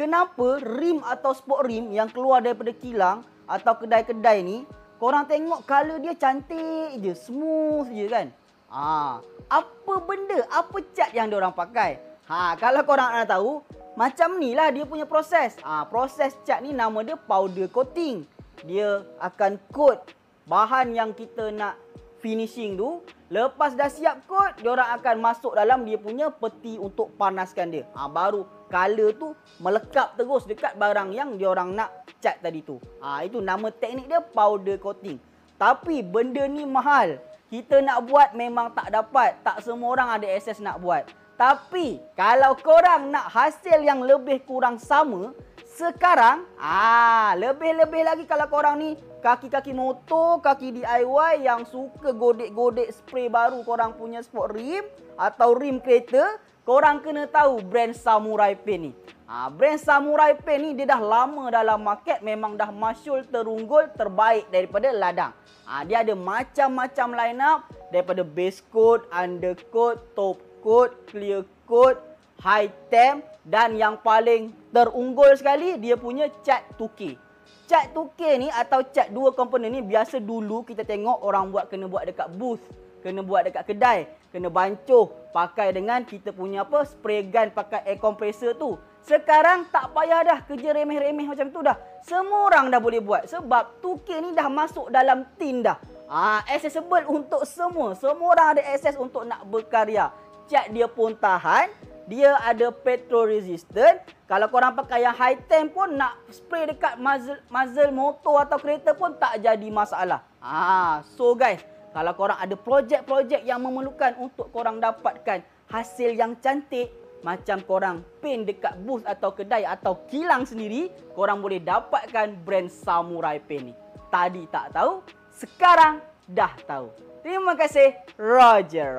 kenapa rim atau sport rim yang keluar daripada kilang atau kedai-kedai ni, korang tengok color dia cantik je, smooth je kan. Apa benda, apa cat yang diorang pakai? Kalau korang nak tahu, macam ni lah dia punya proses. Proses cat ni nama dia powder coating. Dia akan coat bahan yang kita nak finishing tu. Lepas dah siap coat, diorang akan masuk dalam dia punya peti untuk panaskan dia. Baru color tu melekap terus dekat barang yang diorang nak cat tadi tu. Itu nama teknik dia powder coating. Tapi benda ni mahal. Kita nak buat memang tak dapat. Tak semua orang ada akses nak buat. Tapi kalau korang nak hasil yang lebih kurang sama, sekarang lebih-lebih lagi kalau korang ni kaki-kaki motor, kaki DIY yang suka godek-godek spray baru korang punya sport rim atau rim kereta, korang kena tahu brand Samurai Paint ni. Brand Samurai Paint ni dia dah lama dalam market, memang dah masyhur, terunggul, terbaik daripada ladang. Dia ada macam-macam line up daripada base coat, undercoat, top coat, clear coat, high temp, dan yang paling terunggul sekali dia punya cat 2K. Cat 2K ni atau cat dua komponen ni biasa dulu kita tengok orang buat kena buat dekat booth, kena buat dekat kedai, kena bancuh pakai dengan kita punya spray gun, pakai air compressor tu. Sekarang tak payah dah kerja remeh-remeh macam tu dah. Semua orang dah boleh buat sebab 2K ni dah masuk dalam tin dah. Accessible untuk semua. Semua orang ada akses untuk nak berkarya. Cat dia pun tahan. Dia ada petrol resistant. Kalau korang pakai yang high temp pun nak spray dekat muzzle motor atau kereta pun tak jadi masalah. So guys, kalau korang ada projek-projek yang memerlukan untuk korang dapatkan hasil yang cantik, macam korang paint dekat booth atau kedai atau kilang sendiri, korang boleh dapatkan brand Samurai Paint ni. Tadi tak tahu, sekarang dah tahu. Terima kasih, Roger.